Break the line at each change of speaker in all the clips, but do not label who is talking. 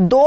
2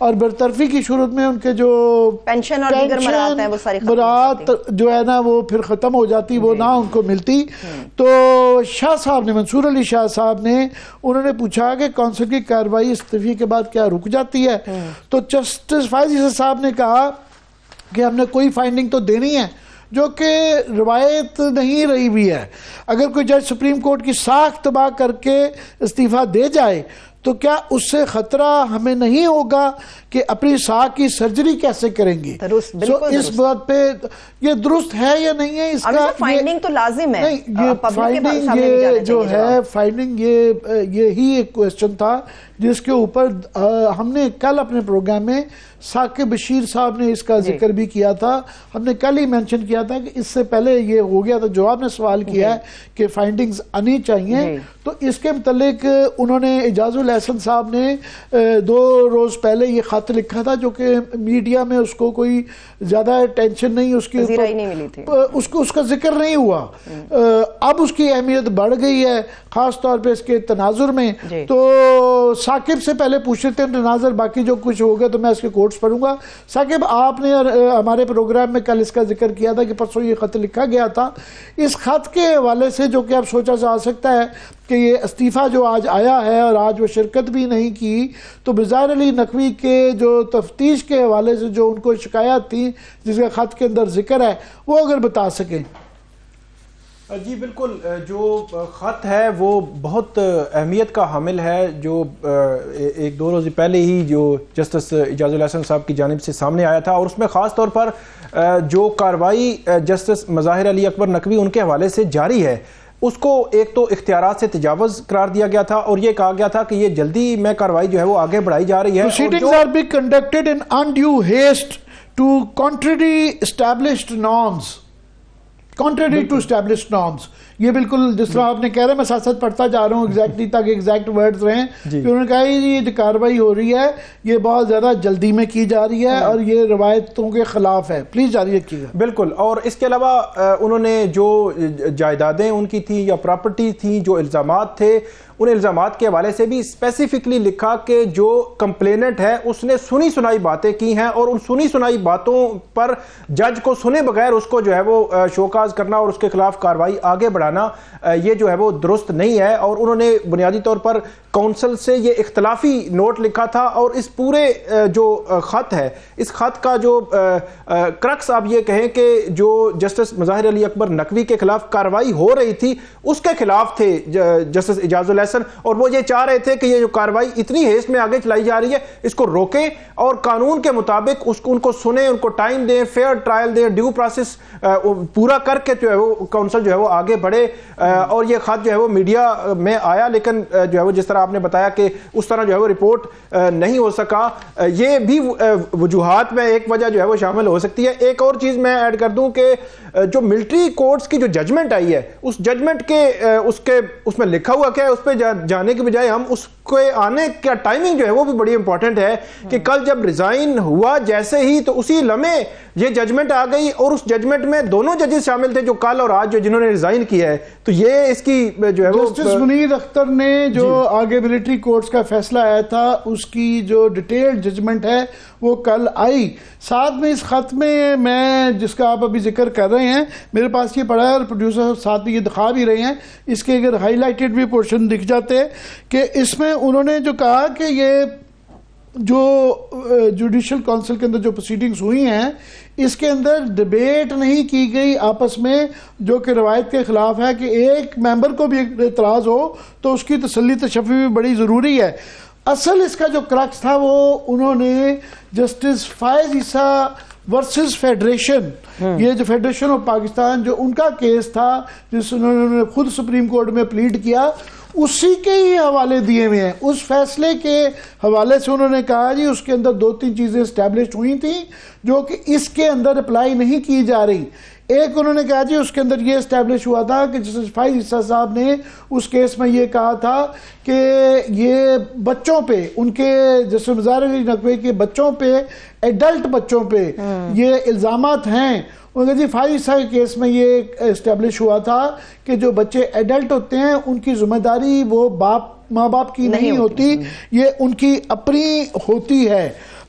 اور برطرفی کی صورت میں ان کے جو
پینشن اور دیگر مراد ہیں وہ ساری
برات جو ہے نا وہ پھر ختم ہو جاتی، وہ نہ ان کو ملتی. تو شاہ صاحب نے، منصور علی شاہ صاحب نے، انہوں نے پوچھا کہ کونسل کی کارروائی استعفے کے بعد کیا رک جاتی ہے؟ تو جسٹس فائز عیسی صاحب نے کہا کہ ہم نے کوئی فائنڈنگ تو دینی ہے جو کہ روایت نہیں رہی ہوئی ہے. اگر کوئی جج سپریم کورٹ کی ساکھ تباہ کر کے استعفیٰ دے جائے تو کیا اس سے خطرہ ہمیں نہیں ہوگا کہ اپنی ساکھ کی سرجری کیسے کریں گے؟ اس بات پہ یہ درست ہے یا نہیں ہے؟ اس کا
فائنڈنگ تو لازم ہے.
یہ فائنڈنگ یہ جو ہے فائنڈنگ یہی ایک کویسچن تھا جس کے اوپر ہم نے کل اپنے پروگرام میں ثاقب بشیر صاحب نے اس کا ذکر بھی کیا تھا. ہم نے کل ہی مینشن کیا تھا کہ اس سے پہلے یہ ہو گیا تھا، جو آپ نے سوال کیا ہے کہ فائنڈنگز آنی چاہیے، تو اس کے متعلق انہوں نے اعجاز الاحسن صاحب نے 2 روز پہلے یہ خط لکھا تھا جو کہ میڈیا میں اس کو کوئی زیادہ ٹینشن نہیں، اس کی اس کا ذکر نہیں ہوا. اب اس کی اہمیت بڑھ گئی ہے خاص طور پہ اس کے تناظر میں. تو ثاقب سے پہلے پوچھ لیتے ہیں تناظر، باقی جو کچھ ہوگا تو میں اس کے کوٹس پڑھوں گا. ثاقب، آپ نے ہمارے پروگرام میں کل اس کا ذکر کیا تھا کہ پرسوں یہ خط لکھا گیا تھا. اس خط کے حوالے سے جو کہ اب سوچا جا سکتا ہے کہ یہ استعفیٰ جو آج آیا ہے اور آج وہ شرکت بھی نہیں کی، تو بظاہر علی نقوی کے جو تفتیش کے حوالے سے جو ان کو شکایات تھی جس کا خط کے اندر ذکر ہے وہ اگر بتا سکیں.
جی بالکل، جو خط ہے وہ بہت اہمیت کا حامل ہے. جو 1-2 روز پہلے ہی جو جسٹس اعجاز الاحسن صاحب کی جانب سے سامنے آیا تھا، اور اس میں خاص طور پر جو کارروائی جسٹس مظاہر علی اکبر نقوی ان کے حوالے سے جاری ہے، اس کو ایک تو اختیارات سے تجاوز قرار دیا گیا تھا، اور یہ کہا گیا تھا کہ یہ جلدی میں کارروائی جو ہے وہ آگے بڑھائی جا رہی ہے.
Proceedings are being conducted in undue haste to contrary established norms. Contrary to established norms. یہ بالکل جس طرح آپ نے کہہ رہے ہیں، میں ساتھ ساتھ پڑھتا جا رہا ہوں ایگزیکٹلی تاکہ ایگزیکٹ ورڈز رہیں. انہوں نے کہا یہ جو کارروائی ہو رہی ہے یہ بہت زیادہ جلدی میں کی جا رہی ہے اور یہ روایتوں کے خلاف ہے. پلیز جاری رکھیے گا.
بالکل. اور اس کے علاوہ انہوں نے جو جائیدادیں ان کی تھیں یا پراپرٹی تھیں، جو الزامات تھے، ان الزامات کے حوالے سے بھی اسپیسیفکلی لکھا کہ جو کمپلیننٹ ہے اس نے سنی سنائی باتیں کی ہیں، اور ان سنی سنائی باتوں پر جج کو سنے بغیر اس کو جو ہے وہ شوکاز کرنا اور اس کے خلاف کارروائی آگے بڑھانا یہ جو ہے وہ درست نہیں ہے. اور انہوں نے بنیادی طور پر کونسل سے یہ اختلافی نوٹ لکھا تھا، اور اس پورے جو خط ہے، اس خط کا جو کرکس آپ یہ کہیں کہ جو جسٹس مظاہر علی اکبر نقوی کے خلاف کارروائی ہو رہی تھی اس کے خلاف تھے جسٹس اعجاز الاحسن، اور وہ یہ چاہ رہے تھے کہ یہ جو کارروائی اتنی ہیسٹ میں آگے چلائی جا رہی ہے اس کو روکیں اور قانون کے مطابق ان کو سنیں، ان کو ٹائم دیں، فیئر ٹرائل دیں، ڈیو پروسیس پورا کر کے جو ہے وہ کونسل جو ہے وہ آگے بڑھے. اور یہ خط جو ہے وہ میڈیا میں آیا، لیکن جو ہے وہ جس طرح آپ نے بتایا کہ اس طرح جو ہے وہ رپورٹ نہیں ہو سکا. یہ بھی وجوہات میں ایک وجہ جو ہے وہ شامل ہو سکتی ہے. ایک اور چیز میں ایڈ کر دوں کہ جو ملٹری کورٹس کی جو ججمنٹ آئی ہے، اس ججمنٹ کے اس میں لکھا ہوا کیا ہے، اس پہ جانے کے بجائے ہم اس کے آنے کا ٹائمنگ جو ہے وہ بھی بڑی امپورٹنٹ ہے کہ کل جب ریزائن ہوا جیسے ہی تو اسی لمحے یہ ججمنٹ آ گئی، اور اس ججمنٹ میں دونوں ججز شامل تھے جو کل اور آج جنہوں نے ریزائن کیا ہے. تو یہ اس کی جو ہے وہ
جسٹس منیر اختر نے جو آگے ملٹری کورٹس کا فیصلہ آیا تھا اس کی جو ڈیٹیلڈ ججمنٹ ہے وہ کل آئی. ساتھ میں اس خط میں جس کا آپ ابھی ذکر کر رہے ہیں میرے پاس یہ پڑھا ہے اور پروڈیوسر ساتھ میں یہ دکھا بھی رہے ہیں، اس کے اگر ہائی لائٹڈ بھی پورشن دکھ جاتے کہ اس میں انہوں نے جو کہا کہ یہ جو جوڈیشل کونسل کے اندر جو پروسیڈنگز ہوئی ہیں اس کے اندر ڈیبیٹ نہیں کی گئی آپس میں، جو کہ روایت کے خلاف ہے کہ ایک ممبر کو بھی اعتراض ہو تو اس کی تسلی تشفی بھی بڑی ضروری ہے. اصل اس کا جو کرکس تھا وہ انہوں نے جسٹس فائز عیسیٰ ورسز فیڈریشن، یہ جو فیڈریشن آف پاکستان جو ان کا کیس تھا جس انہوں نے خود سپریم کورٹ میں پلیڈ کیا، اسی کے ہی حوالے دیے ہوئے ہیں. اس فیصلے کے حوالے سے انہوں نے کہا جی اس کے اندر 2-3 چیزیں اسٹیبلشڈ ہوئی تھیں جو کہ اس کے اندر اپلائی نہیں کی جا رہی. ایک انہوں نے کہا جی اس کے اندر یہ اسٹیبلش ہوا تھا کہ جسٹس فائز عیسیٰ صاحب نے اس کیس میں یہ کہا تھا کہ یہ بچوں پہ، ان کے جسٹس مظاہر علی نقوی کے بچوں پہ، ایڈلٹ بچوں پہ یہ الزامات ہیں. انہوں نے جی فائز عیسیٰ کے کیس میں یہ اسٹیبلش ہوا تھا کہ جو بچے ایڈلٹ ہوتے ہیں ان کی ذمہ داری وہ ماں باپ کی نہیں ہوتی، یہ ان کی اپنی ہوتی ہے.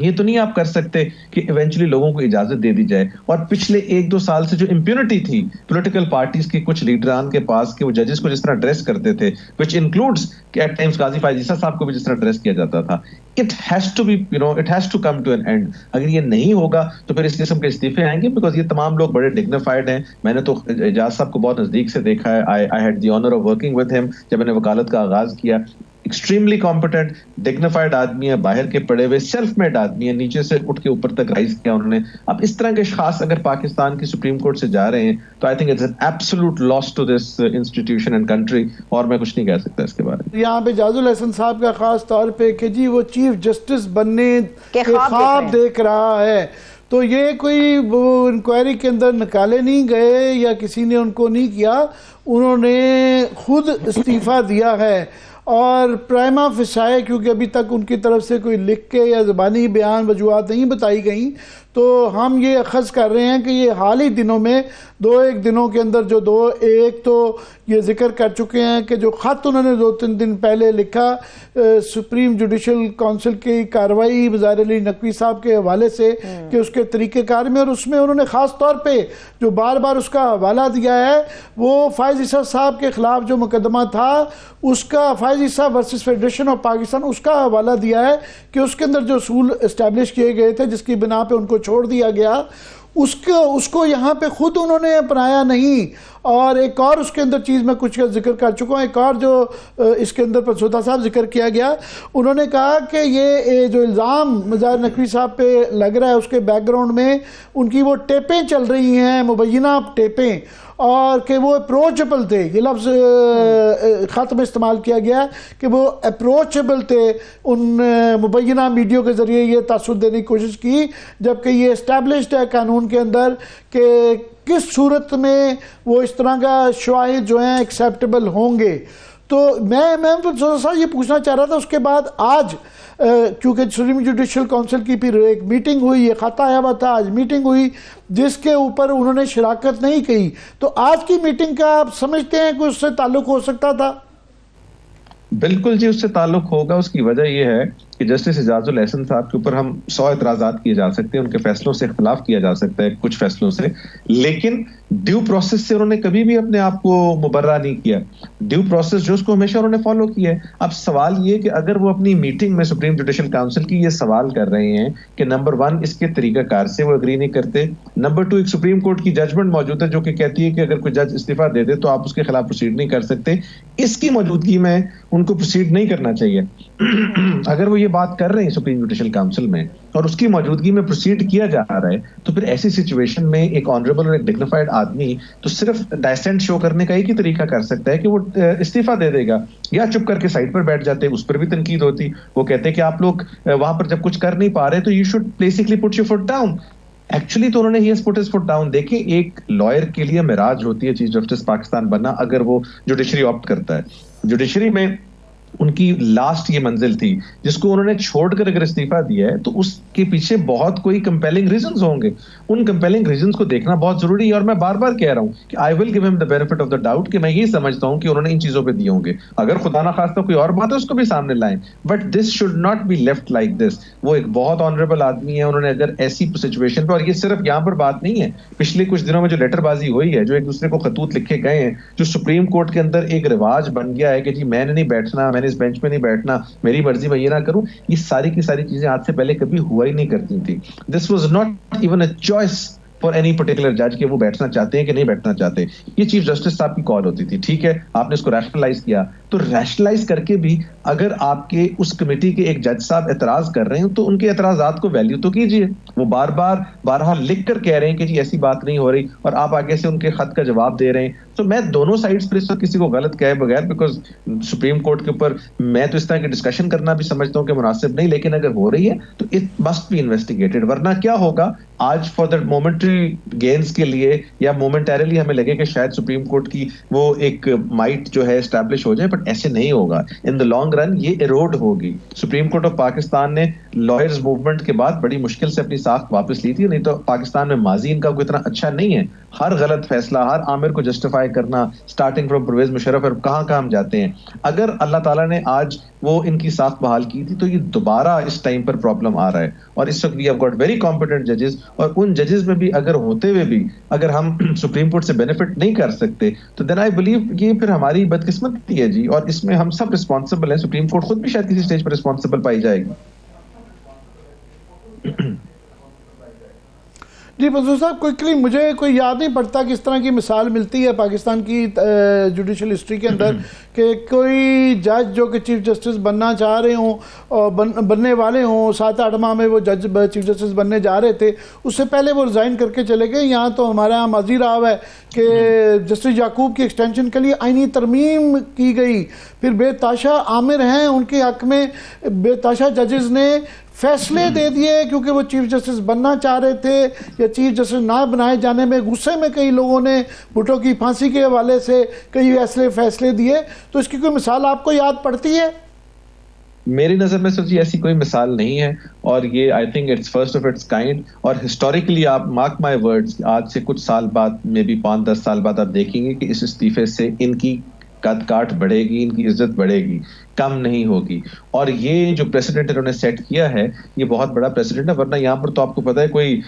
یہ تو نہیں آپ کر سکتے کہ ایونچولی لوگوں کو اجازت دے دی جائے. اور پچھلے 1-2 سال سے جو امپیونٹی تھی پولیٹیکل پارٹیز کے کچھ لیڈران کے پاس کہ وہ ججز کو جس طرح ڈریس کرتے تھے, which includes کہ ایٹ ٹائمز قاضی فائز عیسیٰ صاحب کو بھی جس طرح ڈریس کیا جاتا تھا, it has to be, it has to come to an end. اگر یہ نہیں ہوگا تو پھر اس قسم کے استعفے آئیں گے, بیکاز یہ تمام لوگ بڑے ڈگنیفائڈ ہیں. میں نے تو اعجاز صاحب کو بہت نزدیک سے دیکھا ہے. I had the honor of working with him جب میں نے وکالت کا آغاز کیا. ایکسٹریملی کمپیٹنٹ, ڈگنیفائڈ آدمی ہے, باہر کے پڑے ہوئے, سیلف میڈ آدمی ہے, نیچے سے اٹھ کے اوپر تک رائز کیا انہوں نے. اب اس طرح کے اشخاص اگر پاکستان کی سپریم کورٹ سے جا رہے ہیں تو I think it's an absolute loss to this institution and country, اور میں کچھ نہیں کہہ سکتا اس کے بارے میں.
یہاں پہ اعجاز الحسن صاحب کا خاص طور پہ کہ جی وہ چیف جسٹس بننے کے خواب دیکھ رہا ہے, تو یہ کوئی وہ انکوائری کے اندر نکالے نہیں گئے یا کسی نے ان کو نہیں کیا, انہوں نے خود استعفیٰ دیا ہے. اور پرائما فسائے, کیونکہ ابھی تک ان کی طرف سے کوئی لکھ کے یا زبانی بیان وجوہات نہیں بتائی گئیں, تو ہم یہ اخذ کر رہے ہیں کہ یہ حال ہی دنوں میں 2-1 دنوں کے اندر جو ایک تو یہ ذکر کر چکے ہیں کہ جو خط انہوں نے 2-3 دن پہلے لکھا سپریم جوڈیشل کونسل کی کارروائی وزیر علی نقوی صاحب کے حوالے سے کہ اس کے طریقہ کار میں, اور اس میں انہوں نے خاص طور پہ جو بار بار اس کا حوالہ دیا ہے وہ فائز عیسیٰ صاحب کے خلاف جو مقدمہ تھا اس کا, فائز عیسیٰ ورسز فیڈریشن آف پاکستان, اس کا حوالہ دیا ہے کہ اس کے اندر جو اصول اسٹیبلش کیے گئے تھے جس کی بنا پہ ان کو چھوڑ دیا گیا, اس کو یہاں پہ خود انہوں نے اپنایا نہیں. اور ایک اور اس کے اندر چیز میں کچھ ذکر کر چکا ہوں, ایک اور جو اس کے اندر پنسودا صاحب ذکر کیا گیا, انہوں نے کہا کہ یہ جو الزام مظاہر نقوی صاحب پہ لگ رہا ہے اس کے بیک گراؤنڈ میں ان کی وہ ٹیپیں چل رہی ہیں, مبینہ ٹیپیں, اور کہ وہ اپروچبل تھے. یہ لفظ خط میں استعمال کیا گیا کہ وہ اپروچبل تھے, ان مبینہ ویڈیو کے ذریعے یہ تاثر دینے کی کوشش کی, جبکہ یہ اسٹیبلشڈ ہے قانون کے اندر کہ کس صورت میں وہ اس طرح کا شواہد جو ہیں ایکسیپٹیبل ہوں گے. تو میں صاحب یہ پوچھنا چاہ رہا تھا, اس کے بعد آج کیونکہ سپریم جوڈیشل کونسل کی پھر ایک میٹنگ ہوئی, یہ خط آیا ہوا تھا, آج میٹنگ ہوئی جس کے اوپر انہوں نے شراکت نہیں کی, تو آج کی میٹنگ کا آپ سمجھتے ہیں کہ اس سے تعلق ہو سکتا تھا؟
بالکل جی, اس سے تعلق ہوگا. اس کی وجہ یہ ہے کہ جسٹس اعجاز الحسن صاحب کے اوپر ہم 100 اعتراضات کیے جا سکتے ہیں, ان کے فیصلوں سے اختلاف کیا جا سکتا ہے کچھ فیصلوں سے, لیکن ڈیو پروسیس سے انہوں نے کبھی بھی اپنے آپ کو مبرہ نہیں کیا. ڈیو پروسیس جو اس کو ہمیشہ انہوں نے فالو کیا ہے. اب سوال یہ کہ اگر وہ اپنی میٹنگ میں سپریم جوڈیشل کاؤنسل کی یہ سوال کر رہے ہیں کہ نمبر 1 اس کے طریقہ کار سے وہ اگری نہیں کرتے, نمبر 2 ایک سپریم کورٹ کی ججمنٹ موجود ہے جو کہ کہتی ہے کہ اگر کوئی جج استعفیٰ دے دے تو آپ اس کے خلاف پروسیڈ نہیں کر سکتے, اس کی موجودگی میں ان کو پروسیڈ نہیں کرنا چاہیے. اگر وہ یہ بات کر رہے ہیں سپریم جوڈیشل کاؤنسل میں اور اس کی موجودگی میں پروسیڈ کیا جا رہا ہے, تو پھر ایسی سچویشن میں ایک آنریبل اور ایک ڈگنیفائڈ آدمی تو صرف ڈائسنٹ شو کرنے کا ایک ہی طریقہ کر سکتا ہے کہ وہ استعفیٰ دے دے گا, یا چپ کر کے سائڈ پر بیٹھ جاتے. اس پر بھی تنقید ہوتی, وہ کہتے کہ آپ لوگ وہاں پر جب کچھ کر نہیں پا رہے تو you should basically put your feet down. Actually تو انہوں نے ہی پٹ ہز فٹ ڈاؤن. دیکھیں, ایک لائر کے لیے معراج ہوتی ہے چیف جسٹس پاکستان بننا اگر وہ جوڈیشری آپٹ کرتا ہے. جوڈیشری میں ان کی لاسٹ یہ منزل تھی جس کو انہوں نے چھوڑ کر اگر استعفیٰ دیا ہے تو اس کے پیچھے بہت کوئی کمپیلنگ ریزنز ہوں گے. ان کمپیلنگ ریزنز کو دیکھنا بہت ضروری ہے, اور میں بار بار کہہ رہا ہوں کہ آئی ول گیو ہم the benefit of the doubt کہ میں یہ سمجھتا ہوں کہ انہوں نے ان چیزوں پہ دیے ہوں گے. اگر خدا نہ خواستہ کوئی اور بات ہے اس کو بھی سامنے لائیں, but this should not be left like this. وہ ایک بہت آنریبل آدمی ہے, انہوں نے اگر ایسی سچویشن پہ, اور یہ صرف یہاں پر بات نہیں ہے, پچھلے کچھ دنوں میں جو لیٹر بازی ہوئی ہے, جو ایک دوسرے کو خطوط لکھے گئے ہیں, جو سپریم کورٹ کے اندر ایک رواج بن گیا ہے کہ جی میں نے نہیں بیٹھنا, میں نے اس بینچ میں نہیں بیٹھنا, میری مرضی میں یہ نہ کروں, یہ ساری کی ساری چیزیں آج سے پہلے کبھی ہوا ہی نہیں کرتی تھی. This was not even a choice for any particular جج کہ وہ بیٹھنا چاہتے ہیں کہ نہیں بیٹھنا چاہتے. یہ چیف جسٹس صاحب کی کال ہوتی تھی. ٹھیک ہے, آپ نے اس کو ریشنلائز کیا, تو ریشنلائز کر کے بھی اگر آپ کے اس کمیٹی کے ایک جج صاحب اعتراض کر رہے ہیں تو ان کے اعتراضات کو ویلیو تو کیجیے. وہ بارہا لکھ کر کہہ رہے ہیں کہ جی ایسی بات نہیں ہو رہی, اور آپ آگے سے ان کے خط کا جواب دے رہے ہیں. تو میں دونوں سائڈز پر اس وقت کسی کو غلط کہے بغیر, بیکاز سپریم کورٹ کے اوپر میں تو اس طرح کی ڈسکشن کرنا بھی سمجھتا ہوں کہ مناسب نہیں, لیکن اگر ہو رہی ہے تو اٹ مسٹ بی انویسٹیگیٹڈ. ورنہ کیا ہوگا, آج فار دیٹ مومنٹری گینز کے لیے یا مومنٹریلی ہمیں لگے کہ شاید سپریم کورٹ کی وہ ایک مائٹ جو ہے اسٹیبلش ہو جائے, بٹ ایسے نہیں ہوگا. ان دا لانگ رن یہ ایروڈ ہوگی. سپریم کورٹ آف پاکستان نے لائرز موومنٹ کے بعد بڑی مشکل سے اپنی ساخت واپس لی تھی, نہیں تو پاکستان میں ماضی ان کا کوئی اتنا اچھا نہیں ہے. ہر غلط فیصلہ, ہر عامر کو جسٹیفائی کرنا, اسٹارٹنگ فرام پرویز مشرف اور کہاں ہم جاتے ہیں. اگر اللہ تعالیٰ نے آج وہ ان کی ساکھ بحال کی تھی. تو یہ دوبارہ اس ٹائم پر پرابلم آ رہا ہے, اور اس وقت we have got very competent ججز, اور ان ججز میں بھی اگر ہوتے ہوئے بھی اگر ہم سپریم کورٹ سے بینیفٹ نہیں کر سکتے تو دین آئی بلیو یہ پھر ہماری بدقسمتی ہے جی, اور اس میں ہم سب رسپانسبل ہیں. سپریم کورٹ خود بھی شاید کسی اسٹیج پر رسپانسبل پائی جائے گی.
جی منظور صاحب, کوئکلی مجھے کوئی یاد نہیں پڑتا کہ اس طرح کی مثال ملتی ہے پاکستان کی جوڈیشل ہسٹری کے اندر کہ کوئی جج جو کہ چیف جسٹس بننا چاہ رہے ہوں اور بننے والے ہوں, 7-8 ماہ میں وہ جج چیف جسٹس بننے جا رہے تھے, اس سے پہلے وہ ریزائن کر کے چلے گئے. یہاں تو ہمارے یہاں ماضی رہا ہے کہ جسٹس یعقوب کی ایکسٹینشن کے لیے آئینی ترمیم کی گئی, پھر بے تاشا عامر ہیں ان کے حق میں بے تاشا ججز نے فیصلے دے دیے کیونکہ وہ چیف جسٹس بننا چاہ رہے تھے, یا چیف جسٹس نہ بنائے جانے میں غصے میں کئی لوگوں نے بھٹو کی پھانسی کے حوالے سے کئی ایسے فیصلے دیے. تو اس کی کوئی مثال آپ کو یاد پڑتی ہے؟
میری نظر میں سر جی ایسی کوئی مثال نہیں ہے, اور یہ I think it's first of its kind. اور ہسٹوریکلی آپ مارک مائی ورڈز, آج سے کچھ سال بعد, میں بھی 5-10 سال بعد آپ دیکھیں گے کہ اس استعفے سے ان کی قد کاٹ بڑھے گی, ان کی عزت بڑھے گی, کم نہیں ہوگی. اور یہ جو پریسیڈنٹ انہوں نے سیٹ کیا ہے یہ بہت بڑا پریسیڈنٹ ہے, ورنہ یہاں پر تو آپ کو پتا ہے کوئی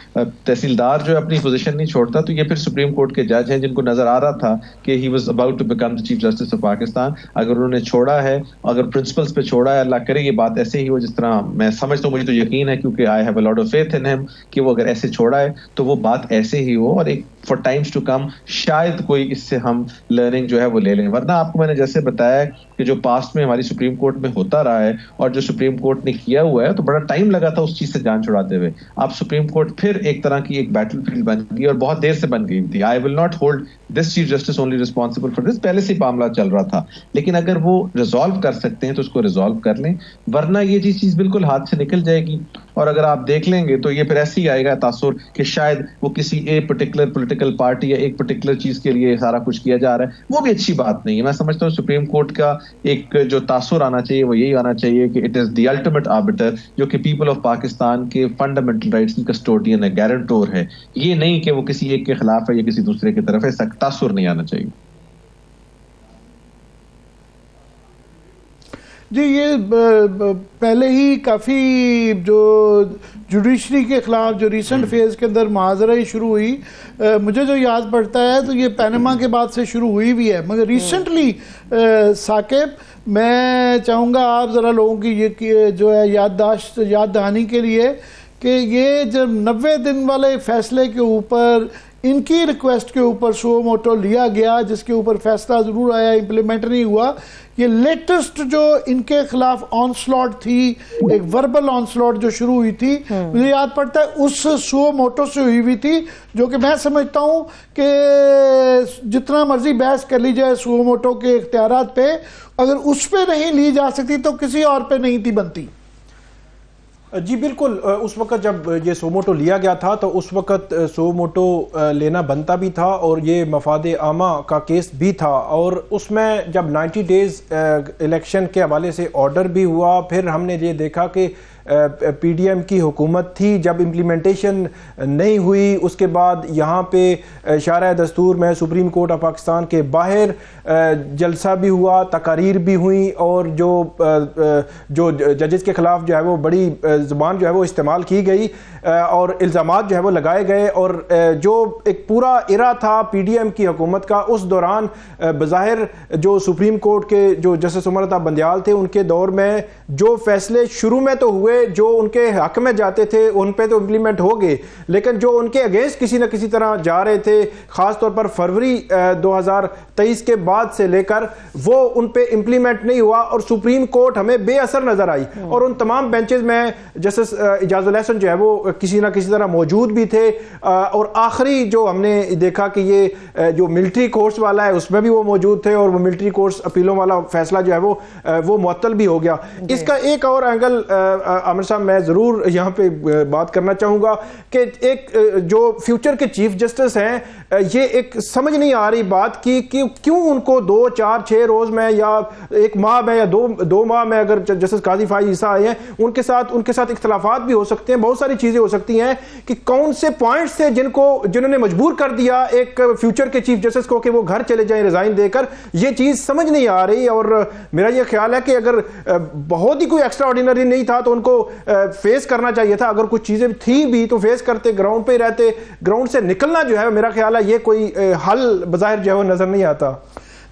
تحصیلدار جو اپنی پوزیشن نہیں چھوڑتا. تو یہ پھر سپریم کورٹ کے جج ہیں جن کو نظر آ رہا تھا کہ he was about to become the chief justice of Pakistan. اگر انہوں نے چھوڑا ہے, اگر پرنسپلز پہ چھوڑا ہے, اللہ کرے یہ بات ایسے ہی ہو جس طرح میں سمجھتا ہوں, مجھے تو یقین ہے کیونکہ I have a lot of faith in ہم کہ وہ اگر ایسے چھوڑا ہے تو وہ بات ایسے ہی ہو, اور ایک فار ٹائمز ٹو کم شاید کوئی اس سے ہم لرننگ جو ہے وہ لے لیں. ورنہ آپ کو میں نے جیسے بتایا کہ جو پاسٹ میں ہماری سپریم کورٹ میں ہوتا رہا ہے اور جو سپریم کورٹ نے کیا ہوا ہے, تو بڑا ٹائم لگا تھا اس چیز سے جان چھڑاتے ہوئے. اب سپریم کورٹ پھر ایک طرح کی ایک بیٹل فیلڈ بن گئی, اور بہت دیر سے بن گئی تھی. I will not hold this chief justice only responsible for this, پہلے سے ہی معاملہ چل رہا تھا, لیکن اگر وہ ریزالو کر سکتے ہیں تو اس کو ریزالو کر لیں, ورنہ یہ چیز بالکل ہاتھ سے نکل جائے گی. اور اگر آپ دیکھ لیں گے تو یہ پھر ایسے ہی آئے گا تاثر کہ شاید وہ کسی ایک پرٹیکولر پولیٹیکل پارٹی یا ایک پرٹیکولر چیز کے لیے سارا کچھ کیا جا رہا ہے. وہ بھی اچھی بات نہیں ہے. میں سمجھتا ہوں سپریم کورٹ کا ایک جو تاثر آنا چاہیے وہ یہی آنا چاہیے کہ اٹ از دی الٹیمیٹ آربٹر, جو کہ پیپل آف پاکستان کے فنڈامنٹل رائٹس کی کسٹوڈین ہے, گارنٹور ہے. یہ نہیں کہ وہ کسی ایک کے خلاف ہے یا کسی دوسرے کی طرف ہے. ایسا تاثر نہیں آنا چاہیے.
جی یہ پہلے ہی کافی جو جوڈیشری کے خلاف جو ریسنٹ فیز کے اندر معاذرہ شروع ہوئی, مجھے جو یاد پڑتا ہے تو یہ پینما کے بعد سے شروع ہوئی بھی ہے, مگر ریسنٹلی ثاقب میں چاہوں گا آپ ذرا لوگوں کی یہ جو ہے یاد دہانی کے لیے کہ یہ جب 90 دن والے فیصلے کے اوپر ان کی ریکویسٹ کے اوپر سو موٹو لیا گیا, جس کے اوپر فیصلہ ضرور آیا, امپلیمنٹ نہیں ہوا. یہ لیٹسٹ جو ان کے خلاف آن سلاٹ تھی, ایک وربل آن سلاٹ جو شروع ہوئی تھی, مجھے یاد پڑتا ہے اس سو موٹو سے ہوئی ہوئی تھی, جو کہ میں سمجھتا ہوں کہ جتنا مرضی بحث کر لی جائے سو موٹو کے اختیارات پہ, اگر اس پہ نہیں لی جا سکتی تو کسی اور پہ نہیں تھی بنتی.
جی بالکل, اس وقت جب یہ سو موٹو لیا گیا تھا تو اس وقت سو موٹو لینا بنتا بھی تھا, اور یہ مفاد عامہ کا کیس بھی تھا. اور اس میں جب 90 ڈیز الیکشن کے حوالے سے آرڈر بھی ہوا, پھر ہم نے یہ دیکھا کہ پی ڈی ایم کی حکومت تھی, جب امپلیمنٹیشن نہیں ہوئی اس کے بعد یہاں پہ شارع دستور میں سپریم کورٹ آف پاکستان کے باہر جلسہ بھی ہوا, تقاریر بھی ہوئیں, اور جو ججز کے خلاف جو ہے وہ بڑی زبان جو ہے وہ استعمال کی گئی, اور الزامات جو ہے وہ لگائے گئے. اور جو ایک پورا ایرا تھا پی ڈی ایم کی حکومت کا, اس دوران بظاہر جو سپریم کورٹ کے جو جسٹس عمر عطا بندیال تھے ان کے دور میں جو فیصلے شروع میں تو ہوئے جو ان کے حق میں جاتے تھے ان پہ تو امپلیمنٹ ہو گئے, لیکن جو ان کے اگینسٹ کسی نہ کسی طرح جا رہے تھے, خاص طور پر فروری 2023 کے بعد سے لے کر, وہ ان پہ امپلیمنٹ نہیں ہوا, اور سپریم کورٹ ہمیں بے اثر نظر آئی. اور ان تمام بینچز میں جسٹس اعجاز الحسن جو ہے وہ کسی نہ کسی طرح موجود بھی تھے, اور آخری جو ہم نے دیکھا کہ یہ جو ملٹری کورٹس والا ہے اس میں بھی وہ موجود تھے, اور وہ ملٹری کورٹس اپیلوں والا فیصلہ جو ہے وہ معطل بھی ہو گیا. اس کا ایک اور اینگل عامر صاحب میں ضرور یہاں پہ بات کرنا چاہوں گا کہ ایک جو فیوچر کے چیف جسٹس ہیں, یہ ایک سمجھ نہیں آ رہی بات کی کہ کیوں ان کو 2, 4, 6 روز میں یا 1 ماہ میں یا 2 ماہ میں اگر جسٹس قاضی فائز عیسیٰ آئے ہیں ان کے ساتھ ساتھ اختلافات بھی ہو سکتے ہیں, بہت ساری چیزیں ہو سکتی ہیں کہ کون سے پوائنٹس تھے جنہوں نے مجبور کر دیا ایک فیوچر کے چیف جسٹس کو کہ وہ گھر چلے جائیں ریزائن دے کر. یہ چیز سمجھ نہیں آ رہی, اور میرا یہ خیال ہے کہ اگر بہت ہی کوئی ایکسٹرا آرڈینری نہیں تھا تو ان کو فیس کرنا چاہیے تھا. اگر کچھ چیزیں تھیں بھی تو فیس کرتے, گراؤنڈ پہ رہتے. گراؤنڈ سے نکلنا جو ہے میرا خیال ہے یہ کوئی حل بظاہر جو ہے وہ نظر نہیں آتا.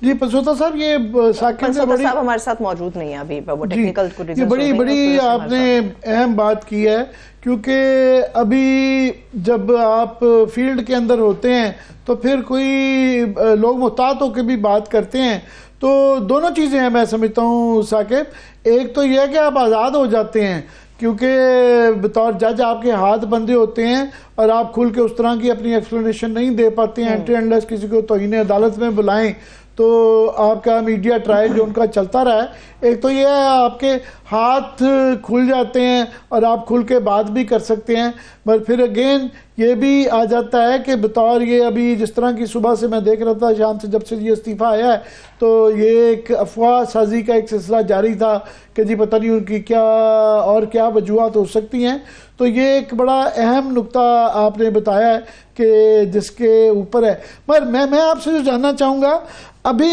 جی پنسوتا صاحب, یہ ثاقب سے بڑی
صاحب ہمارے ساتھ موجود نہیں ہے ابھی, وہ ٹیکنیکل
یہ بڑی آپ نے اہم بات کی ہے, کیونکہ ابھی جب آپ فیلڈ کے اندر ہوتے ہیں تو پھر کوئی لوگ محتاط ہو کے بھی بات کرتے ہیں. تو دونوں چیزیں ہیں میں سمجھتا ہوں ثاقب. ایک تو یہ ہے کہ آپ آزاد ہو جاتے ہیں کیونکہ بطور جج آپ کے ہاتھ بندھے ہوتے ہیں اور آپ کھل کے اس طرح کی اپنی ایکسپلینیشن نہیں دے پاتے ہیں انٹی انلیس کسی کو توہین عدالت میں بلائیں تو آپ کا میڈیا ٹرائل جو ان کا چلتا رہا ہے. ایک تو یہ ہے آپ کے ہاتھ کھل جاتے ہیں اور آپ کھل کے بات بھی کر سکتے ہیں, پر پھر اگین یہ بھی آ جاتا ہے کہ بطور یہ ابھی جس طرح کی صبح سے میں دیکھ رہا تھا, شام سے جب سے یہ استعفیٰ آیا ہے تو یہ ایک افواہ سازی کا ایک سلسلہ جاری تھا کہ جی پتہ نہیں ان کی کیا وجوہات ہو سکتی ہیں. تو یہ ایک بڑا اہم نقطہ آپ نے بتایا ہے کہ جس کے اوپر ہے. مگر میں آپ سے جو جاننا چاہوں گا, ابھی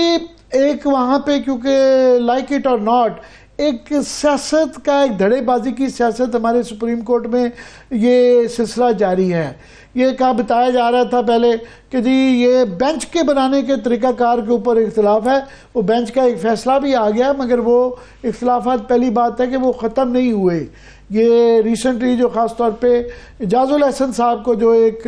ایک وہاں پہ کیونکہ لائک اٹ اور ناٹ ایک سیاست کا, ایک دھڑے بازی کی سیاست ہمارے سپریم کورٹ میں یہ سلسلہ جاری ہے. یہ کہا بتایا جا رہا تھا پہلے کہ جی یہ بینچ کے بنانے کے طریقہ کار کے اوپر اختلاف ہے, وہ بینچ کا ایک فیصلہ بھی آ گیا, مگر وہ اختلافات پہلی بات ہے کہ وہ ختم نہیں ہوئے. یہ ریسنٹلی جو خاص طور پہ اعجاز الاحسن صاحب کو جو ایک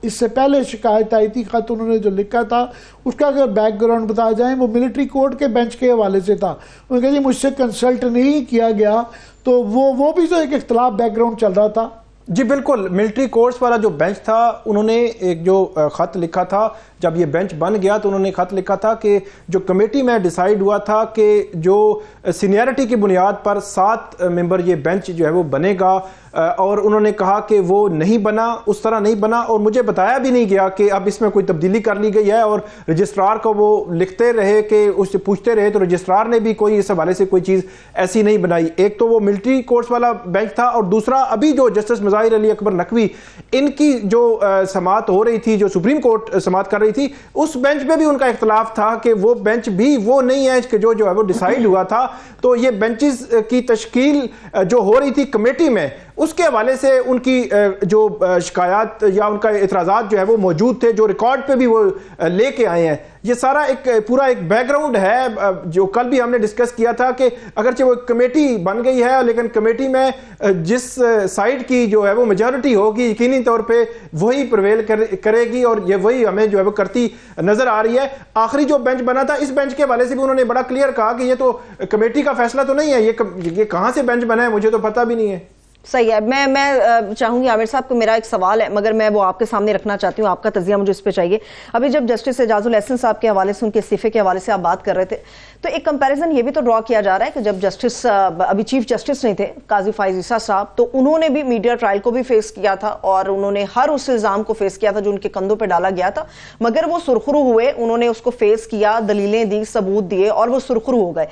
اس سے پہلے شکایت آئی تھی, خط انہوں نے جو لکھا تھا اس کا اگر بیک گراؤنڈ بتایا جائیں, وہ ملٹری کورٹ کے بینچ کے حوالے سے تھا. انہوں نے کہا جی مجھ سے کنسلٹ نہیں کیا گیا, تو وہ بھی جو ایک اختلاف بیک گراؤنڈ چل رہا تھا.
جی بالکل, ملٹری کورٹس والا جو بینچ تھا انہوں نے ایک جو خط لکھا تھا, جب یہ بینچ بن گیا تو انہوں نے خط لکھا تھا کہ جو کمیٹی میں ڈیسائیڈ ہوا تھا کہ جو سینیئرٹی کی بنیاد پر 7 ممبر یہ بینچ جو ہے وہ بنے گا, اور انہوں نے کہا کہ وہ نہیں بنا, اس طرح نہیں بنا, اور مجھے بتایا بھی نہیں گیا کہ اب اس میں کوئی تبدیلی کر لی گئی ہے. اور رجسٹرار کو وہ لکھتے رہے کہ اس سے پوچھتے رہے, تو رجسٹرار نے بھی کوئی اس حوالے سے کوئی چیز ایسی نہیں بنائی. ایک تو وہ ملٹری کورٹس والا بینچ تھا, اور دوسرا ابھی جو جسٹس مظاہر علی اکبر نقوی ان کی جو سماعت ہو رہی تھی, جو سپریم کورٹ سماعت کر رہی تھی, اس بینچ پہ بھی ان کا اختلاف تھا کہ وہ بینچ بھی وہ نہیں ہے کہ جو ہے وہ ڈیسائیڈ ہوا تھا. تو یہ بینچز کی تشکیل جو ہو رہی تھی کمیٹی میں, اس کے حوالے سے ان کی جو شکایات یا ان کا اعتراضات جو ہے وہ موجود تھے, جو ریکارڈ پہ بھی وہ لے کے آئے ہیں. یہ سارا ایک پورا ایک بیک گراؤنڈ ہے جو کل بھی ہم نے ڈسکس کیا تھا کہ اگرچہ وہ کمیٹی بن گئی ہے, لیکن کمیٹی میں جس سائیڈ کی جو ہے وہ میجورٹی ہوگی یقینی طور پہ وہی پرویل کرے گی, اور یہ وہی ہمیں جو ہے وہ کرتی نظر آ رہی ہے. آخری جو بینچ بنا تھا, اس بینچ کے حوالے سے بھی انہوں نے بڑا کلیئر کہا کہ یہ تو کمیٹی کا فیصلہ تو نہیں ہے, یہ کہاں سے بینچ بنا ہے مجھے تو پتہ بھی نہیں ہے.
صحیح ہے. میں چاہوں گی عامر صاحب کو, میرا ایک سوال ہے مگر میں وہ آپ کے سامنے رکھنا چاہتی ہوں, آپ کا تجزیہ مجھے اس پہ چاہیے. ابھی جب جسٹس اعجاز الاحسن صاحب کے حوالے سے, ان کے استعفے کے حوالے سے آپ بات کر رہے تھے, تو ایک کمپیریزن یہ بھی تو ڈرا کیا جا رہا ہے کہ جب جسٹس ابھی چیف جسٹس نہیں تھے قاضی فائز عیسیٰ صاحب, تو انہوں نے بھی میڈیا ٹرائل کو بھی فیس کیا تھا, اور انہوں نے ہر اس الزام کو فیس کیا تھا جو ان کے کندھوں پہ ڈالا گیا تھا, مگر وہ سرخرو ہوئے, انہوں نے اس کو فیس کیا, دلیلیں دی, ثبوت دیے, اور وہ سرخرو ہو گئے.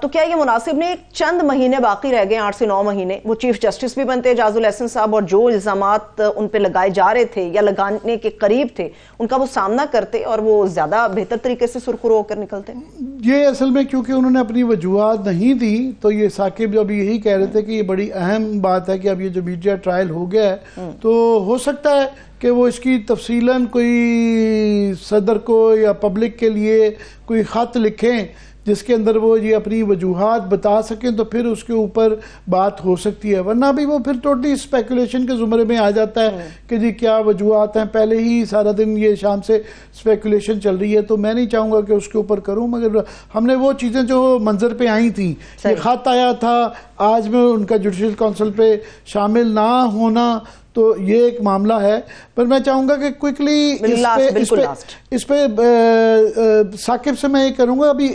تو کیا یہ مناسب نہیں, چند مہینے باقی رہ گئے, 8 سے 9 مہینے, وہ چیف جسٹس بھی بنتے اعجاز الاحسن صاحب, اور جو الزامات ان پہ لگائے جا رہے تھے یا لگانے کے قریب تھے ان کا وہ سامنا کرتے, اور وہ زیادہ بہتر طریقے سے سرخرو ہو کر نکلتے.
یہ اصل میں کیونکہ انہوں نے اپنی وجوہات نہیں دی, تو یہ ثاقب اب یہی کہہ رہے تھے کہ یہ بڑی اہم بات ہے کہ اب یہ جو میڈیا ٹرائل ہو گیا ہے, تو ہو سکتا ہے کہ وہ اس کی تفصیلاً کوئی صدر کو یا پبلک کے لیے کوئی خط لکھیں جس کے اندر وہ یہ اپنی وجوہات بتا سکیں, تو پھر اس کے اوپر بات ہو سکتی ہے. ورنہ بھی وہ پھر ٹوٹلی اسپیکولیشن کے زمرے میں آ جاتا ہے کہ جی کیا وجوہات ہیں. پہلے ہی سارا دن یہ شام سے اسپیکولیشن چل رہی ہے, تو میں نہیں چاہوں گا کہ اس کے اوپر کروں, مگر ہم نے وہ چیزیں جو منظر پہ آئی تھیں, یہ خط آیا تھا آج میں ان کا جوڈیشل کونسل پہ شامل نہ ہونا, تو یہ ایک معاملہ ہے. پر میں چاہوں گا کہ کوئکلی اس پہ ثاقب سے میں یہ کروں گا ابھی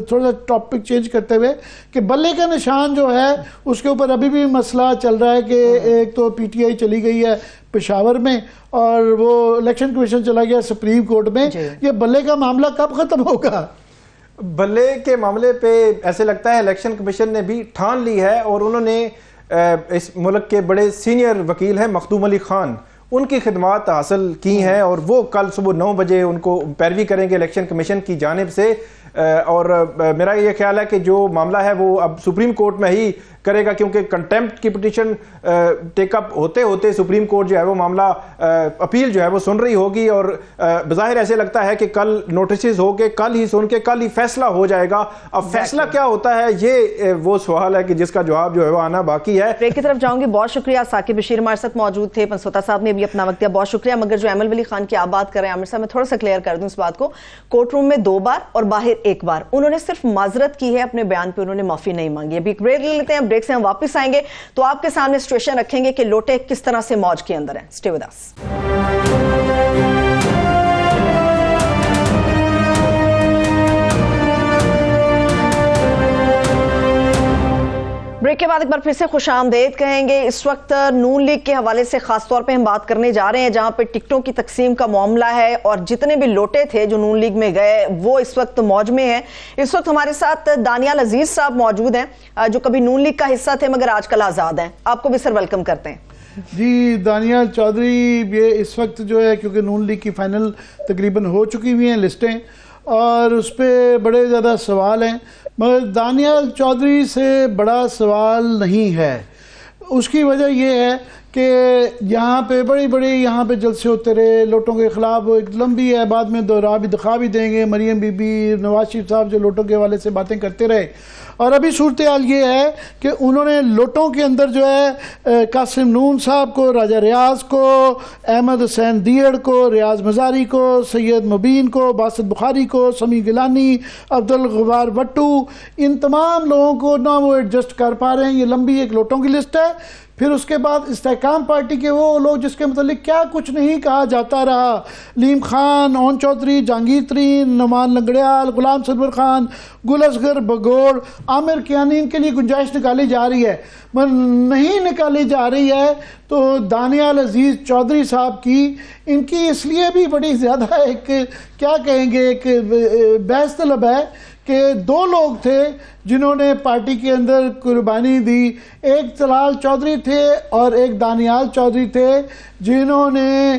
تھوڑا سا ٹاپک چینج کرتے ہوئے کہ بلے کا نشان جو ہے اس کے اوپر ابھی بھی مسئلہ چل رہا ہے کہ ایک تو پی ٹی آئی چلی گئی ہے پشاور میں, اور وہ الیکشن کمیشن چلا گیا سپریم کورٹ میں. یہ بلے کا معاملہ کب ختم ہوگا؟
بلے کے معاملے پہ ایسے لگتا ہے الیکشن کمیشن نے بھی ٹھان لی ہے, اور انہوں نے اس ملک کے بڑے سینئر وکیل ہیں مخدوم علی خان، ان کی خدمات حاصل کی ہیں اور وہ کل صبح 9 بجے ان کو پیروی کریں گے الیکشن کمیشن کی جانب سے، اور میرا یہ خیال ہے کہ جو معاملہ ہے وہ اب سپریم کورٹ میں ہی کرے گا، کیونکہ کنٹیمپٹ کی پٹیشن ٹیک اپ ہوتے ہوتے سپریم کورٹ جو ہے وہ معاملہ اپیل جو ہے وہ سن رہی ہوگی، اور بظاہر ایسے لگتا ہے کہ کل نوٹسز ہو کے کل ہی سن کے کل ہی فیصلہ ہو جائے گا۔ اب فیصلہ کیا ہوتا ہے یہ وہ سوال ہے کہ جس کا جواب جو ہے وہ آنا باقی ہے۔
بریک کی طرف جاؤں گی، بہت شکریہ۔ ثاقب بشیر ہمارے ساتھ موجود تھے، پنسوتا صاحب نے بھی اپنا وقت دیا، بہت شکریہ۔ مگر جو ایمل ولی خان کی آپ بات کر رہے ہیں عامر صاحب، میں تھوڑا سا کلیئر کر دوں اس بات کو، کورٹ روم میں 2 بار اور باہر 1 بار انہوں نے صرف معذرت کی ہے، اپنے بیان پہ انہوں نے معافی نہیں مانگی ہے۔ ابھی ایک بریک لے لیتے ہیں، بریک سے ہم واپس آئیں گے تو آپ کے سامنے سچویشن رکھیں گے کہ لوٹے کس طرح سے موج کے اندر ہیں۔ Stay with us. بریک کے بعد ایک بار پھر سے خوش آمدید کہیں گے۔ اس وقت نون لیگ کے حوالے سے خاص طور پہ ہم بات کرنے جا رہے ہیں، جہاں پہ ٹکٹوں کی تقسیم کا معاملہ ہے اور جتنے بھی لوٹے تھے جو نون لیگ میں گئے وہ اس وقت موج میں ہیں۔ اس وقت ہمارے ساتھ دانیال عزیز صاحب موجود ہیں، جو کبھی نون لیگ کا حصہ تھے مگر آج کل آزاد ہیں۔ آپ کو بھی سر ویلکم کرتے ہیں۔
جی دانیال چودھری، یہ اس وقت جو ہے کیونکہ نون لیگ کی فائنل تقریباً ہو چکی ہوئی ہیں لسٹیں، اور اس پہ بڑے زیادہ سوال ہیں، مگر دانیال چودھری سے بڑا سوال نہیں ہے۔ اس کی وجہ یہ ہے کہ یہاں پہ بڑی یہاں پہ جلسے ہوتے رہے لوٹوں کے خلاف، وہ ایک لمبی ہے، بعد میں دکھا بھی دیں گے، مریم بی بی، نواز شریف صاحب جو لوٹوں کے حوالے سے باتیں کرتے رہے، اور ابھی صورتحال یہ ہے کہ انہوں نے لوٹوں کے اندر جو ہے قاسم نون صاحب کو، راجہ ریاض کو، احمد حسین دیڑ کو، ریاض مزاری کو، سید مبین کو، باسط بخاری کو، سمیع گیلانی، عبدالغفار بٹو، ان تمام لوگوں کو نہ وہ ایڈجسٹ کر پا رہے ہیں۔ یہ لمبی ایک لوٹوں کی لسٹ ہے۔ پھر اس کے بعد استحکام پارٹی کے وہ لوگ جس کے متعلق کیا کچھ نہیں کہا جاتا رہا، لیم خان، اون چودھری، جہانگیر ترین، نعمان لنگڑیال، غلام سرور خان، گل اصغر بگوڑ، عامر کیانی، ان کے لیے گنجائش نکالی جا رہی ہے، مگر نہیں نکالی جا رہی ہے تو دانیال عزیز چودھری صاحب کی ان کی اس لیے بھی بڑی زیادہ ایک کیا کہیں گے ایک بحث طلب ہے کہ 2 لوگ تھے جنہوں نے پارٹی کے اندر قربانی دی، ایک طلال چودھری تھے اور ایک دانیال چودھری تھے، جنہوں نے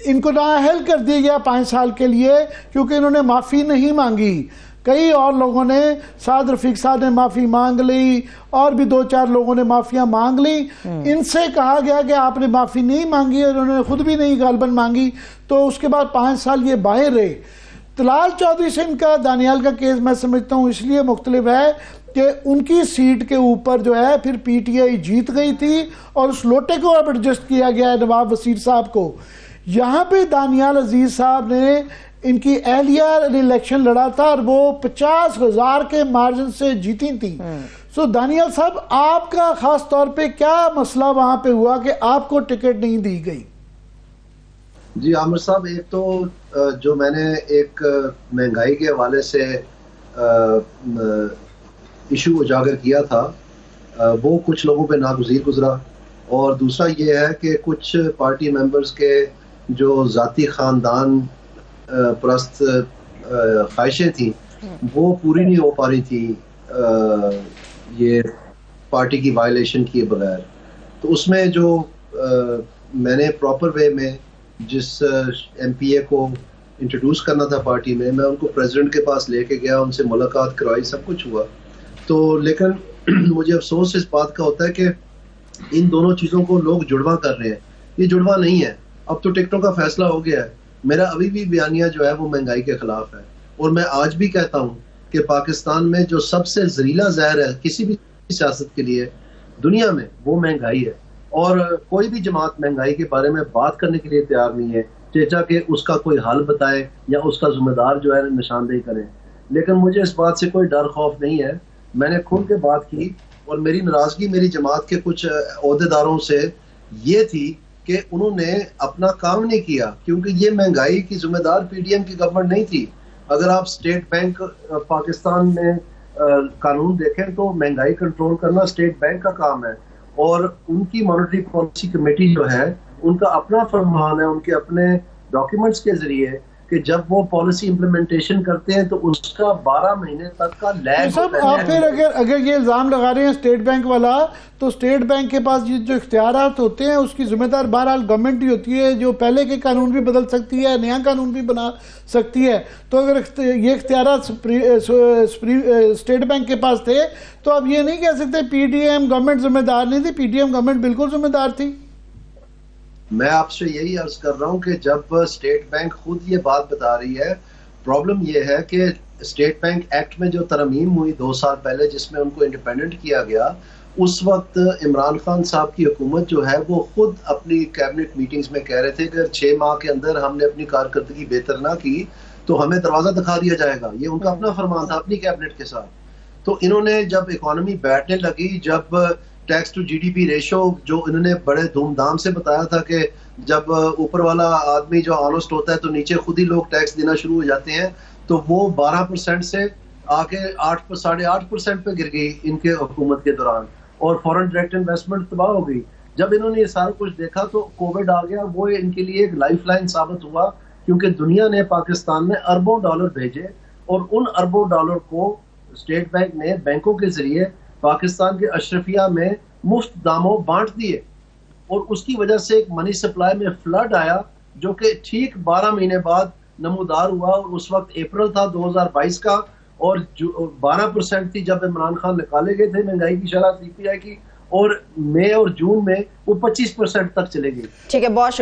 ان کو نااہل کر دیا گیا 5 سال کے لیے کیونکہ انہوں نے معافی نہیں مانگی۔ کئی اور لوگوں نے، سعد رفیق صاحب نے معافی مانگ لی، اور بھی 2-4 لوگوں نے معافیاں مانگ لی۔ ان سے کہا گیا کہ آپ نے معافی نہیں مانگی، اور انہوں نے خود بھی نہیں غالباً مانگی، تو اس کے بعد 5 سال یہ باہر رہے۔ طلال چودھری سے ان کا، دانیال کا کیس میں سمجھتا ہوں اس لیے مختلف ہے کہ ان کی سیٹ کے اوپر جو ہے پھر پی ٹی آئی جیت گئی تھی اور اس لوٹے کو اب ایڈجسٹ کیا گیا ہے نواب وزیر صاحب کو۔ یہاں پہ دانیال عزیز صاحب نے ان کی اہلیہ الیکشن لڑا تھا اور وہ 50,000 کے مارجن سے جیتی تھی۔ سو دانیال صاحب، آپ کا خاص طور پہ کیا مسئلہ وہاں پہ ہوا کہ آپ کو ٹکٹ نہیں دی گئی؟
جی عامر صاحب، ایک تو جو میں نے ایک مہنگائی کے حوالے سے ایشو اجاگر کیا تھا وہ کچھ لوگوں پہ ناگزیر گزرا، اور دوسرا یہ ہے کہ کچھ پارٹی ممبرز کے جو ذاتی خاندان پرست خواہشیں تھیں وہ پوری نہیں ہو پا رہی تھیں یہ پارٹی کی وائلیشن کیے بغیر۔ تو اس میں جو میں نے پراپر وے میں جس ایم پی اے کو انٹروڈیوس کرنا تھا پارٹی میں ان کو پریزیڈنٹ کے پاس لے کے گیا، ان سے ملاقات کروائی، سب کچھ ہوا۔ تو لیکن مجھے افسوس اس بات کا ہوتا ہے کہ ان دونوں چیزوں کو لوگ جڑواں کر رہے ہیں۔ یہ جڑواں نہیں ہے، اب تو ٹکٹوں کا فیصلہ ہو گیا ہے۔ میرا ابھی بھی بیانیہ جو ہے وہ مہنگائی کے خلاف ہے، اور میں آج بھی کہتا ہوں کہ پاکستان میں جو سب سے زہریلا زہر ہے کسی بھی سیاست کے لیے دنیا میں وہ مہنگائی ہے، اور کوئی بھی جماعت مہنگائی کے بارے میں بات کرنے کے لیے تیار نہیں ہے، چیچا کہ اس کا کوئی حل بتائے یا اس کا ذمہ دار جو ہے نشاندہی کریں۔ لیکن مجھے اس بات سے کوئی ڈر خوف نہیں ہے، میں نے کھل کے بات کی، اور میری ناراضگی میری جماعت کے کچھ عہدیداروں سے یہ تھی کہ انہوں نے اپنا کام نہیں کیا، کیونکہ یہ مہنگائی کی ذمہ دار پی ڈی ایم کی گورنمنٹ نہیں تھی۔ اگر آپ اسٹیٹ بینک پاکستان میں قانون دیکھیں تو مہنگائی کنٹرول کرنا اسٹیٹ بینک کا کام ہے، اور ان کی مانیٹری پالیسی کمیٹی جو ہے ان کا اپنا فرمان ہے، ان کے اپنے ڈاکیومنٹس کے ذریعے کہ جب وہ پالیسی امپلیمنٹیشن کرتے ہیں تو اس کا 12 مہینے تک کا لیگ
صاحب آپ پھر اگر یہ الزام لگا رہے ہیں اسٹیٹ بینک والا، تو اسٹیٹ بینک کے پاس جو اختیارات ہوتے ہیں اس کی ذمہ دار بہرحال گورنمنٹ ہی ہوتی ہے، جو پہلے کے قانون بھی بدل سکتی ہے، نیا قانون بھی بنا سکتی ہے. تو اگر یہ اختیارات اسٹیٹ بینک کے پاس تھے تو اب یہ نہیں کہہ سکتے پی ڈی ایم گورنمنٹ ذمہ دار نہیں تھی، پی ڈی ایم گورنمنٹ بالکل ذمہ دار تھی.
میں آپ سے یہی عرض کر رہا ہوں کہ جب اسٹیٹ بینک خود یہ بات بتا رہی ہے، پرابلم یہ ہے کہ اسٹیٹ بینک ایکٹ میں جو ترمیم ہوئی 2 سال پہلے جس میں ان کو انڈیپینڈنٹ کیا گیا، اس وقت عمران خان صاحب کی حکومت جو ہے وہ خود اپنی کیبنٹ میٹنگز میں کہہ رہے تھے کہ 6 ماہ کے اندر ہم نے اپنی کارکردگی بہتر نہ کی تو ہمیں دروازہ دکھا دیا جائے گا. یہ ان کا اپنا فرمان تھا اپنی کیبنٹ کے ساتھ. تو انہوں نے جب اکانومی بیٹھنے لگی، جب tax to G D P ratio جو انہوں نے بڑے دھوم دھام سے بتایا تھا کہ جب اوپر والا آدمی جو آنسٹ ہوتا ہے تو نیچے خود ہی لوگ ٹیکس دینا شروع ہو جاتے ہیں، تو وہ 12% سے آ کے 8.5% پہ گر گئی ان کے حکومت کے دوران، اور فورن ڈائریکٹ انویسٹمنٹ تباہ ہو گئی. جب انہوں نے یہ سارا کچھ دیکھا تو کووڈ آ گیا، وہ ان کے لیے ایک لائف لائن ثابت ہوا، کیونکہ دنیا نے پاکستان میں اربوں ڈالر بھیجے اور ان اربوں ڈالر کو اسٹیٹ بینک نے بینکوں کے ذریعے پاکستان کے اشرفیہ میں مفت داموں بانٹ دیے، اور اس کی وجہ سے ایک منی سپلائی میں فلڈ آیا جو کہ ٹھیک 12 مہینے بعد نمودار ہوا، اور اس وقت اپریل تھا 2022 کا، اور 12% تھی جب عمران خان نکالے گئے تھے مہنگائی کی شرح سی پی آئی کی، اور مئی اور جون میں وہ 25% تک چلے گئی.
ٹھیک ہے، بہت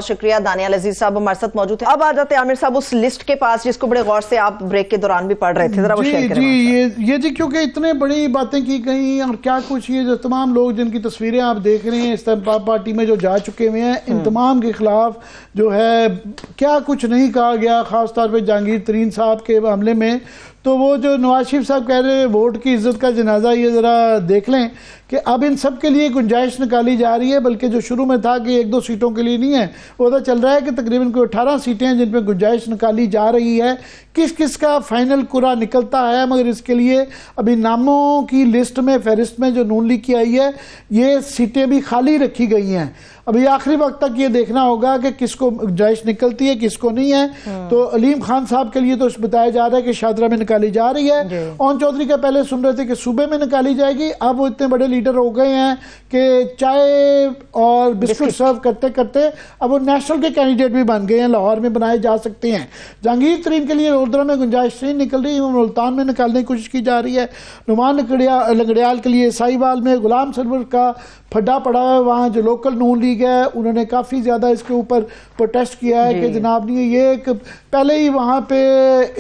شکریہ دانیال عزیز صاحب ہمارے ساتھ موجود ہیں. اب آ جاتے ہیں عامر صاحب اس لسٹ کے پاس جس کو بڑے غور سے آپ بریک کے دوران بھی پڑھ رہے تھے، ذرا وہ شیئر کریں.
یہ جی کیونکہ اتنے بڑی باتیں کی گئی اور کیا کچھ، یہ جو تمام لوگ جن کی تصویریں آپ دیکھ رہے ہیں استحباب پارٹی میں جو جا چکے ہوئے ہیں، ان تمام کے خلاف جو ہے کیا کچھ نہیں کہا گیا، خاص طور پہ جہانگیر ترین صاحب کے معاملے میں. تو وہ جو نواز شریف صاحب کہہ رہے ہیں ووٹ کی عزت کا جنازہ، یہ ذرا دیکھ لیں کہ اب ان سب کے لیے گنجائش نکالی جا رہی ہے، بلکہ جو شروع میں تھا کہ 1-2 سیٹوں کے لیے نہیں ہے، وہ تو چل رہا ہے کہ تقریباً کوئی 18 سیٹیں ہیں جن پہ گنجائش نکالی جا رہی ہے. کس کس کا فائنل قرعہ نکلتا ہے، مگر اس کے لیے ابھی ناموں کی لسٹ میں فہرست میں جو نون لیگ کی آئی ہے، یہ سیٹیں بھی خالی رکھی گئی ہیں. ابھی آخری وقت تک یہ دیکھنا ہوگا کہ کس کو گنجائش نکلتی ہے کس کو نہیں ہے. تو علیم خان صاحب کے لیے تو بتایا جا رہا ہے کہ شاہدرہ میں نکالی جا رہی ہے. اون چودھری کا پہلے سن رہے تھے کہ صوبے میں نکالی جائے گی، اب وہ اتنے بڑے لیڈر ہو گئے ہیں کہ چائے اور بسکٹ سرو کرتے کرتے اب وہ نیشنل کے کینڈیڈیٹ بھی بن گئے ہیں، لاہور میں بنائے جا سکتے ہیں. جہانگیر ترین کے لیے اردرا میں گنجائش نہیں نکل رہی، ملتان میں نکالنے کی کوشش کی جا رہی ہے. نعمان لنگڑیال کے لیے سائی وال میں غلام سرور کا پھڈا پڑا ہے، وہاں جو لوکل نون لیگ ہے انہوں نے کافی زیادہ اس کے اوپر پروٹیسٹ کیا ہے کہ جناب نہیں، یہ ایک پہلے ہی وہاں پہ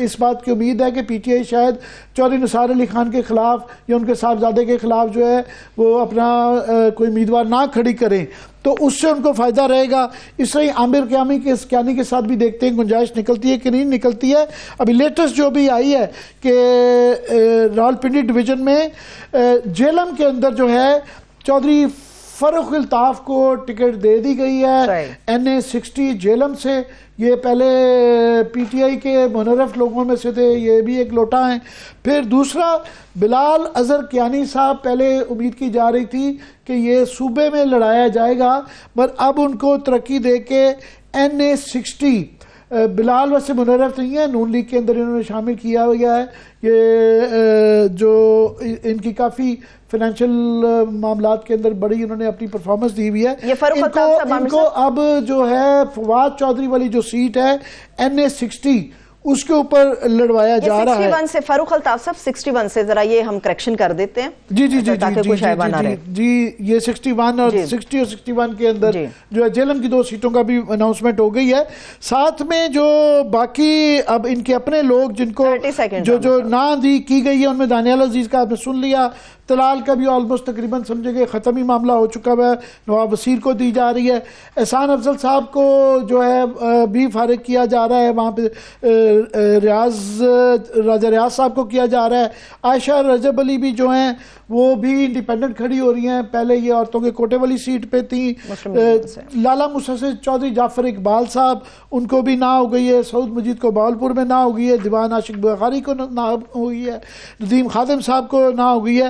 اس بات کی امید ہے کہ پی ٹی آئی شاید چودھری نثار علی خان کے خلاف یا ان کے صاحبزادے کے خلاف جو ہے وہ اپنا کوئی امیدوار نہ کھڑی کریں، تو اس سے ان کو فائدہ رہے گا. اس طرح عامر کیانی کے ساتھ بھی دیکھتے ہیں گنجائش نکلتی ہے کہ نہیں نکلتی ہے. ابھی لیٹسٹ جو بھی آئی ہے کہ راولپنڈی ڈویژن میں جیلم کے اندر جو ہے چودھری فاروق الطاف کو ٹکٹ دے دی گئی ہے NA60 جیلم سے. یہ پہلے پی ٹی آئی کے منرف لوگوں میں سے تھے، یہ بھی ایک لوٹا ہیں. پھر دوسرا بلال اظہر کیانی صاحب، پہلے امید کی جا رہی تھی کہ یہ صوبے میں لڑایا جائے گا، پر اب ان کو ترقی دے کے NA60. بلال ویسے منرف نہیں ہے، نون لیگ کے اندر انہوں نے شامل کیا گیا ہے. یہ جو ان کی کافی فائنینشیل معاملات کے اندر بڑی انہوں نے اپنی پرفارمنس دی ہوئی ہے. ان کو اب جو ہے فواد چودھری والی جو سیٹ ہے NA60 اس کے اوپر لڑوایا جا رہا ہے.
61 سے فاروق الطاف صاحب 61 سے ذرا یہ ہم کریکشن کر دیتے ہیں
جی
تاکہ کوئی شائبہ نہ رہے.
یہ 61 اور 60 اور 61 کے اندر جو ہے جیلم کی 2 سیٹوں کا بھی اناؤنسمنٹ ہو گئی ہے. ساتھ میں جو باقی اب ان کے اپنے لوگ جن کو جو نہ دی کی گئی ہے ان میں دانیال عزیز کا آپ نے سن لیا، طلال کا بھی آلموسٹ تقریباً سمجھے گئے ختم ہی معاملہ ہو چکا ہے، نواب وزیر کو دی جا رہی ہے. احسان افضل صاحب کو جو ہے بھی فارغ کیا جا رہا ہے، وہاں پہ راجہ ریاض صاحب کو کیا جا رہا ہے. عائشہ رجب علی بھی جو ہیں وہ بھی انڈیپینڈنٹ کھڑی ہو رہی ہیں، پہلے یہ عورتوں کے کوٹے والی سیٹ پہ تھی. لالا مستصر چودھری جعفر اقبال صاحب ان کو بھی نہ ہو گئی ہے، سعود مجید کو باولپور میں نہ ہو گئی ہے، دیوان عاشق بخاری کو نہ ہو گئی ہے، ندیم خادم صاحب کو نہ ہو گئی ہے.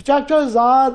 50,000